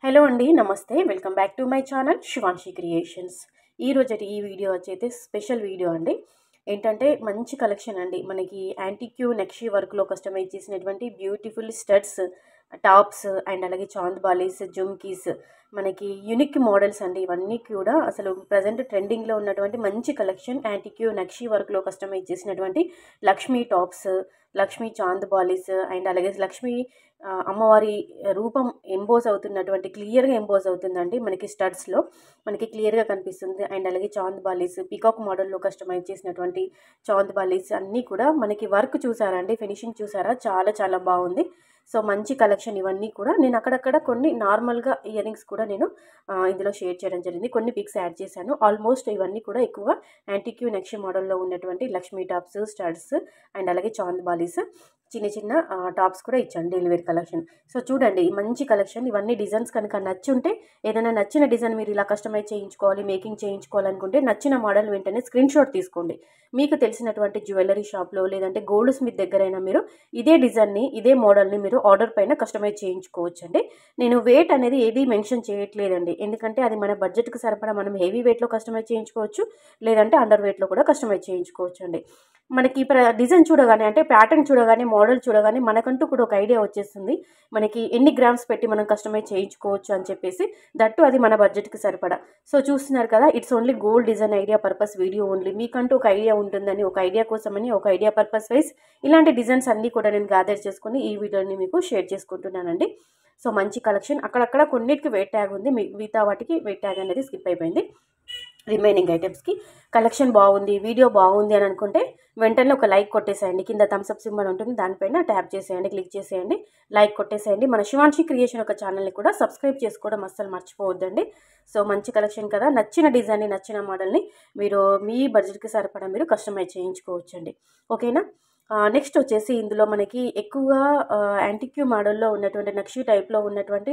Hello అండి, నమస్తే. Welcome back to my channel Shivanshi creations. ఈ వీడియో వచ్చైతే స్పెషల్ వీడియో అండి. ఏంటంటే మంచి కలెక్షన్ అండి. మనకి యాంటిక్యూ నక్షి వర్క్లో కస్టమైజ్ చేసినటువంటి బ్యూటిఫుల్ స్టడ్స్, టాప్స్ అండ్ అలాగే చాంద్ బాలీస్, జుమ్కీస్, మనకి యూనిక్ మోడల్స్ అండి. ఇవన్నీ కూడా అసలు ప్రజెంట్ ట్రెండింగ్లో ఉన్నటువంటి మంచి కలెక్షన్. యాంటిక్యూ నక్షి వర్క్లో కస్టమైజ్ చేసినటువంటి లక్ష్మీ టాప్స్, లక్ష్మీ చాంద్ బాలీస్ అండ్ అలాగే లక్ష్మీ అమ్మవారి రూపం ఎంబోజ్ అవుతున్నటువంటి క్లియర్గా ఎంబోజ్ అవుతుందండి. మనకి స్టడ్స్లో మనకి క్లియర్గా కనిపిస్తుంది. అండ్ అలాగే చాంద్ బాలీస్, పీకాక్ మోడల్లో కస్టమైజ్ చేసినటువంటి చాంద్ బాలీస్ అన్నీ కూడా మనకి వర్క్ చూసారా అండి, ఫినిషింగ్ చూసారా, చాలా చాలా బాగుంది. సో మంచి కలెక్షన్ ఇవన్నీ కూడా. నేను అక్కడక్కడ కొన్ని నార్మల్గా ఇయర్ రింగ్స్ కూడా నేను ఇందులో షేర్ చేయడం జరిగింది. కొన్ని పిక్స్ యాడ్ చేశాను. ఆల్మోస్ట్ ఇవన్నీ కూడా ఎక్కువ యాంటిక్యూ నక్షి మోడల్లో ఉన్నటువంటి లక్ష్మీ టాప్స్, స్టడ్స్ అండ్ అలాగే చాంద్ బాలీస్, చిన్న చిన్న టాప్స్ కూడా ఇచ్చాను డైలీ వేర్ కలెక్షన్. సో చూడండి, మంచి కలెక్షన్. ఇవన్నీ డిజైన్స్ కనుక నచ్చుంటే, ఏదైనా నచ్చిన డిజైన్ మీరు ఇలా కస్టమైజ్ చేయించుకోవాలి, మేకింగ్ చేయించుకోవాలనుకుంటే నచ్చిన మోడల్ వెంటనే స్క్రీన్ షాట్ తీసుకోండి. మీకు తెలిసినటువంటి జ్యువెలరీ షాప్లో లేదంటే గోల్డ్ స్మిత్ దగ్గరైనా మీరు ఇదే డిజైన్ని, ఇదే మోడల్ని మీరు ఆర్డర్ పైన కస్టమైజ్ చేయించుకోవచ్చు అండి. నేను వెయిట్ అనేది ఏది మెన్షన్ చేయట్లేదండి, ఎందుకంటే అది మన బడ్జెట్కి సరిపడా మనం హెవీ వెయిట్లో కస్టమైజ్ చేయించుకోవచ్చు, లేదంటే అండర్ వెయిట్లో కూడా కస్టమైజ్ చేయించుకోవచ్చు అండి. మనకి డిజైన్ చూడగానే, అంటే ప్యాటర్న్ చూడగానే, మోడల్ చూడగానే మనకంటూ కూడా ఒక ఐడియా వచ్చేస్తుంది. మనకి ఎన్ని గ్రామ్స్ పెట్టి మనం కస్టమైజ్ చేయించుకోవచ్చు అని చెప్పేసి, దట్టు అది మన బడ్జెట్కి సరిపడా. సో చూస్తున్నారు కదా, it's only gold design idea purpose video only. మీకంటూ ఒక ఐడియా ఉంటుందని, ఒక ఐడియా కోసమని, ఒక ఐడియా పర్పస్ వైజ్ ఇలాంటి డిజైన్స్ అన్నీ కూడా నేను గ్యాదర్ చేసుకుని ఈ వీడియోని మీకు షేర్ చేసుకుంటున్నానండి. సో మంచి కలెక్షన్. అక్కడక్కడ కొన్నిటికి వెయిట్ ట్యాగ్ ఉంది, మిగతా వాటికి వెయిట్ ట్యాగ్ అనేది స్కిప్ అయిపోయింది. రిమైనింగ్ ఐటమ్స్కి కలెక్షన్ బాగుంది, వీడియో బాగుంది అని అనుకుంటే వెంటనే ఒక లైక్ కొట్టేసేయండి. కింద థమ్స్అప్ సింబల్ ఉంటుంది, దానిపైన ట్యాప్ చేసేయండి, క్లిక్ చేసేయండి, లైక్ కొట్టేసేయండి. మన శివాన్షి క్రియేషన్ ఒక ఛానల్ని కూడా సబ్స్క్రైబ్ చేసుకోవడం అస్సలు మర్చిపోవద్దండి. సో మంచి కలెక్షన్ కదా, నచ్చిన డిజైన్ని, నచ్చిన మోడల్ని మీరు మీ బడ్జెట్కి సరిపడా మీరు కస్టమైజ్ చేయించుకోవచ్చండి. ఓకేనా. నెక్స్ట్ వచ్చేసి ఇందులో మనకి ఎక్కువగా యాంటిక్యూ మోడల్లో ఉన్నటువంటి నక్షి టైప్లో ఉన్నటువంటి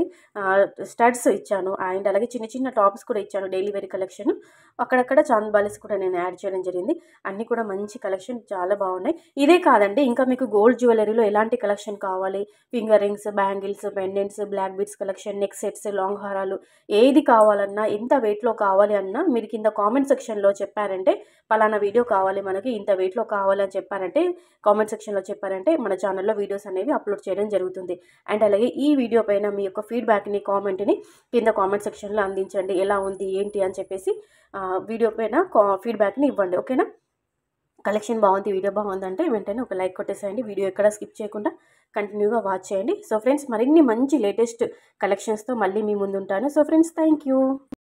స్టడ్స్ ఇచ్చాను. అండ్ అలాగే చిన్న చిన్న టాప్స్ కూడా ఇచ్చాను డైలీ వేర్ కలెక్షన్. అక్కడక్కడ చాంద్ బాలీస్ కూడా నేను యాడ్ చేయడం జరిగింది. అన్నీ కూడా మంచి కలెక్షన్, చాలా బాగున్నాయి. ఇదే కాదండి, ఇంకా మీకు గోల్డ్ జ్యువెలరీలో ఎలాంటి కలెక్షన్ కావాలి, finger rings, bangles, pendants, black beads collection, neck sets, long హారాలు, ఏది కావాలన్నా, ఎంత వెయిట్లో కావాలి అన్నా మీరు కింద కామెంట్ సెక్షన్లో చెప్పారంటే, పలానా వీడియో కావాలి మనకి, ఇంత వెయిట్లో కావాలి అని చెప్పారంటే, కామెంట్ సెక్షన్లో చెప్పారంటే మన ఛానల్లో వీడియోస్ అనేవి అప్లోడ్ చేయడం జరుగుతుంది. అండ్ అలాగే ఈ వీడియో పైన మీ యొక్క ఫీడ్బ్యాక్ని, కామెంట్ని కింద కామెంట్ సెక్షన్లో అందించండి. ఎలా ఉంది ఏంటి అని చెప్పేసి వీడియో పైన ఫీడ్బ్యాక్ని ఇవ్వండి. ఓకేనా. కలెక్షన్ బాగుంది, వీడియో బాగుందంటే వెంటనే ఒక లైక్ కొట్టేసేయండి. వీడియో ఎక్కడ స్కిప్ చేయకుండా కంటిన్యూగా వాచ్ చేయండి. సో ఫ్రెండ్స్, మరిన్ని మంచి లేటెస్ట్ కలెక్షన్స్తో మళ్ళీ మీ ముందు ఉంటాను. So friends, thank you.